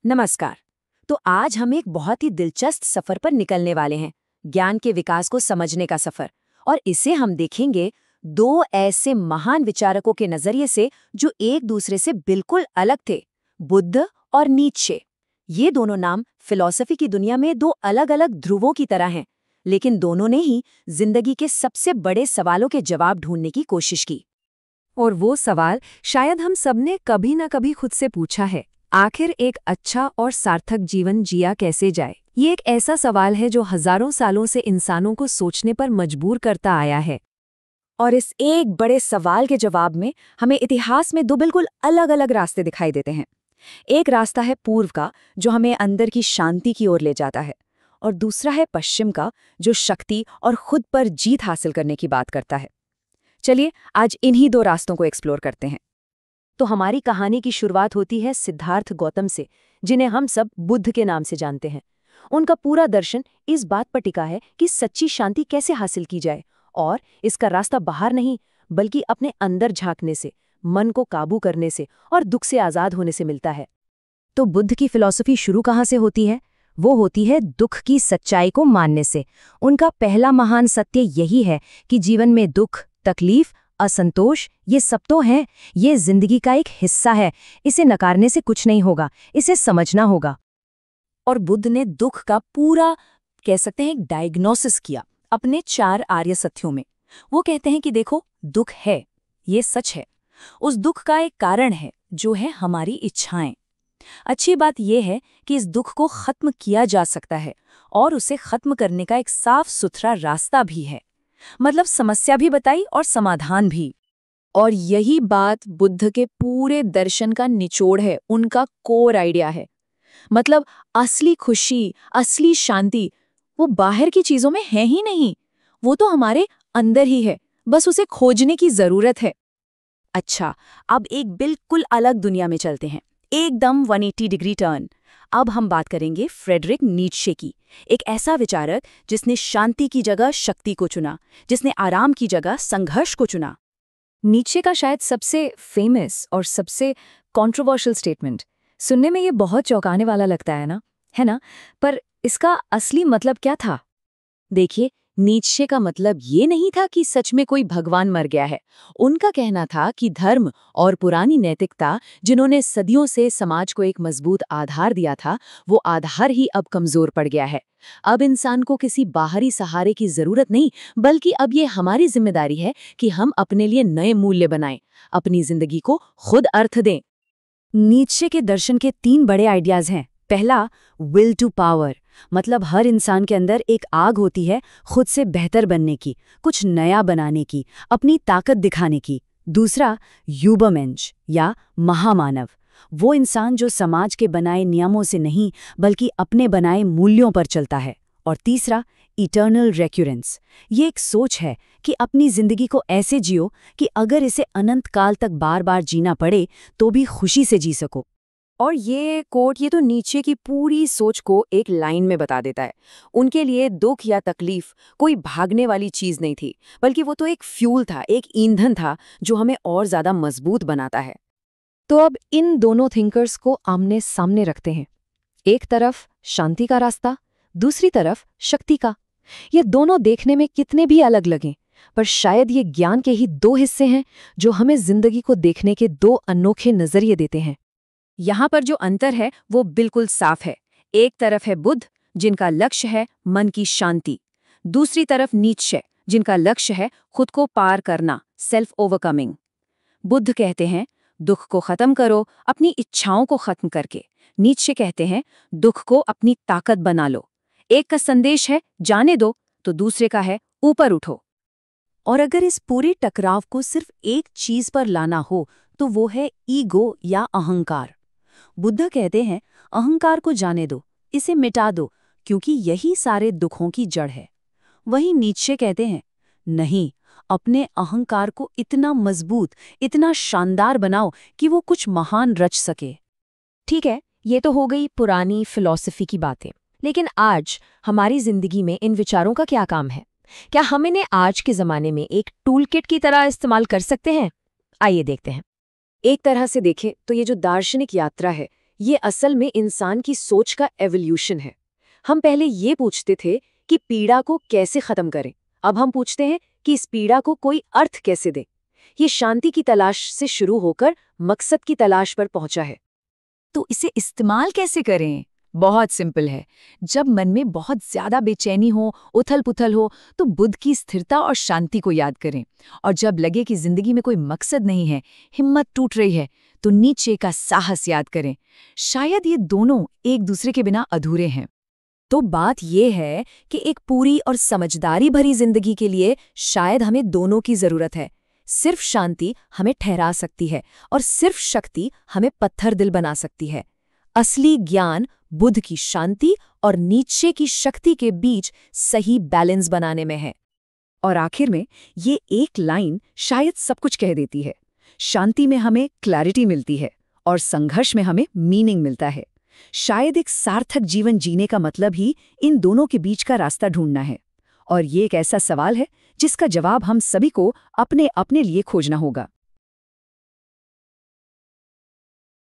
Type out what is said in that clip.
नमस्कार। तो आज हम एक बहुत ही दिलचस्प सफर पर निकलने वाले हैं, ज्ञान के विकास को समझने का सफर। और इसे हम देखेंगे दो ऐसे महान विचारकों के नजरिए से जो एक दूसरे से बिल्कुल अलग थे, बुद्ध और नीत्शे। ये दोनों नाम फिलॉसफी की दुनिया में दो अलग-अलग ध्रुवों की तरह हैं, लेकिन दोनों ने ही जिंदगी के सबसे बड़े सवालों के जवाब ढूंढने की कोशिश की। और वो सवाल शायद हम सबने कभी न कभी खुद से पूछा है, आखिर एक अच्छा और सार्थक जीवन जिया कैसे जाए। ये एक ऐसा सवाल है जो हजारों सालों से इंसानों को सोचने पर मजबूर करता आया है। और इस एक बड़े सवाल के जवाब में हमें इतिहास में दो बिल्कुल अलग-अलग रास्ते दिखाई देते हैं। एक रास्ता है पूर्व का, जो हमें अंदर की शांति की ओर ले जाता है, और दूसरा है पश्चिम का, जो शक्ति और खुद पर जीत हासिल करने की बात करता है। चलिए आज इन्हीं दो रास्तों को एक्सप्लोर करते हैं। तो हमारी कहानी की शुरुआत होती है सिद्धार्थ गौतम से, जिन्हें हम सब बुद्ध के नाम से जानते हैं। उनका पूरा दर्शन इस बात पर टिका है कि सच्ची शांति कैसे हासिल की जाए, और इसका रास्ता बाहर नहीं बल्कि अपने अंदर झांकने से, मन को काबू करने से और दुख से आजाद होने से मिलता है। तो बुद्ध की फिलॉसफी शुरू कहाँ से होती है? वो होती है दुख की सच्चाई को मानने से। उनका पहला महान सत्य यही है कि जीवन में दुख, तकलीफ, असंतोष ये सब तो हैं, ये जिंदगी का एक हिस्सा है। इसे नकारने से कुछ नहीं होगा, इसे समझना होगा। और बुद्ध ने दुख का पूरा, कह सकते हैं, एक डायग्नोसिस किया अपने 4 आर्य सत्यों में। वो कहते हैं कि देखो, दुख है, ये सच है। उस दुख का एक कारण है, जो है हमारी इच्छाएं। अच्छी बात यह है कि इस दुख को खत्म किया जा सकता है, और उसे खत्म करने का एक साफ सुथरा रास्ता भी है। मतलब समस्या भी बताई और समाधान भी। और यही बात बुद्ध के पूरे दर्शन का निचोड़ है, उनका कोर आइडिया है। मतलब असली खुशी, असली शांति वो बाहर की चीजों में है ही नहीं, वो तो हमारे अंदर ही है, बस उसे खोजने की जरूरत है। अच्छा, अब एक बिल्कुल अलग दुनिया में चलते हैं, एकदम 180 डिग्री टर्न। अब हम बात करेंगे फ्रेडरिक नीत्शे की, एक ऐसा विचारक जिसने शांति की जगह शक्ति को चुना, जिसने आराम की जगह संघर्ष को चुना। नीत्शे का शायद सबसे फेमस और सबसे कंट्रोवर्शियल स्टेटमेंट, सुनने में ये बहुत चौंकाने वाला लगता है ना? पर इसका असली मतलब क्या था? देखिए, नीत्शे का मतलब ये नहीं था कि सच में कोई भगवान मर गया है। उनका कहना था कि धर्म और पुरानी नैतिकता, जिन्होंने सदियों से समाज को एक मजबूत आधार दिया था, वो आधार ही अब कमजोर पड़ गया है। अब इंसान को किसी बाहरी सहारे की जरूरत नहीं, बल्कि अब ये हमारी जिम्मेदारी है कि हम अपने लिए नए मूल्य बनाएं, अपनी जिंदगी को खुद अर्थ दें। नीत्शे के दर्शन के 3 बड़े आइडियाज हैं। पहला, विल टू पावर, मतलब हर इंसान के अंदर एक आग होती है खुद से बेहतर बनने की, कुछ नया बनाने की, अपनी ताकत दिखाने की। दूसरा, यूबरमेंश या महामानव, वो इंसान जो समाज के बनाए नियमों से नहीं बल्कि अपने बनाए मूल्यों पर चलता है। और तीसरा, इटर्नल रेक्यूरेंस, ये एक सोच है कि अपनी जिंदगी को ऐसे जियो कि अगर इसे अनंत काल तक बार बार जीना पड़े तो भी खुशी से जी सको। और ये कोट, ये तो नीचे की पूरी सोच को एक लाइन में बता देता है। उनके लिए दुख या तकलीफ कोई भागने वाली चीज नहीं थी, बल्कि वो तो एक फ्यूल था, एक ईंधन था जो हमें और ज्यादा मजबूत बनाता है। तो अब इन दोनों थिंकर्स को आमने सामने रखते हैं। एक तरफ शांति का रास्ता, दूसरी तरफ शक्ति का। ये दोनों देखने में कितने भी अलग लगें, पर शायद ये ज्ञान के ही 2 हिस्से हैं जो हमें जिंदगी को देखने के 2 अनोखे नजरिए देते हैं। यहाँ पर जो अंतर है वो बिल्कुल साफ है। एक तरफ है बुद्ध, जिनका लक्ष्य है मन की शांति। दूसरी तरफ नीत्शे, जिनका लक्ष्य है खुद को पार करना, सेल्फ ओवरकमिंग। बुद्ध कहते हैं, दुख को खत्म करो अपनी इच्छाओं को खत्म करके। नीत्शे कहते हैं, दुख को अपनी ताकत बना लो। एक का संदेश है जाने दो, तो दूसरे का है ऊपर उठो। और अगर इस पूरे टकराव को सिर्फ एक चीज पर लाना हो तो वो है ईगो या अहंकार। बुद्ध कहते हैं, अहंकार को जाने दो, इसे मिटा दो, क्योंकि यही सारे दुखों की जड़ है। वहीं नीत्शे कहते हैं, नहीं, अपने अहंकार को इतना मजबूत, इतना शानदार बनाओ कि वो कुछ महान रच सके। ठीक है, ये तो हो गई पुरानी फिलॉसफी की बातें, लेकिन आज हमारी जिंदगी में इन विचारों का क्या काम है? क्या हम इन्हें आज के जमाने में एक टूल किट की तरह इस्तेमाल कर सकते हैं? आइए देखते हैं। एक तरह से देखें तो ये जो दार्शनिक यात्रा है, ये असल में इंसान की सोच का एवोल्यूशन है। हम पहले ये पूछते थे कि पीड़ा को कैसे खत्म करें, अब हम पूछते हैं कि इस पीड़ा को कोई अर्थ कैसे दें। ये शांति की तलाश से शुरू होकर मकसद की तलाश पर पहुंचा है। तो इसे इस्तेमाल कैसे करें? बहुत सिंपल है। जब मन में बहुत ज्यादा बेचैनी हो, उथल-पुथल हो, तो बुद्ध की स्थिरता और शांति को याद करें। और जब लगे कि जिंदगी में कोई मकसद नहीं है, हिम्मत टूट रही है, तो नीचे का साहस याद करें। शायद ये दोनों एक दूसरे के बिना अधूरे हैं। तो बात ये है कि एक पूरी और समझदारी भरी जिंदगी के लिए शायद हमें दोनों की जरूरत है। सिर्फ शांति हमें ठहरा सकती है और सिर्फ शक्ति हमें पत्थर दिल बना सकती है। असली ज्ञान बुद्ध की शांति और नीचे की शक्ति के बीच सही बैलेंस बनाने में है। और आखिर में ये एक लाइन शायद सब कुछ कह देती है। शांति में हमें क्लैरिटी मिलती है और संघर्ष में हमें मीनिंग मिलता है। शायद एक सार्थक जीवन जीने का मतलब ही इन दोनों के बीच का रास्ता ढूंढना है। और ये एक ऐसा सवाल है जिसका जवाब हम सभी को अपने अपने लिए खोजना होगा।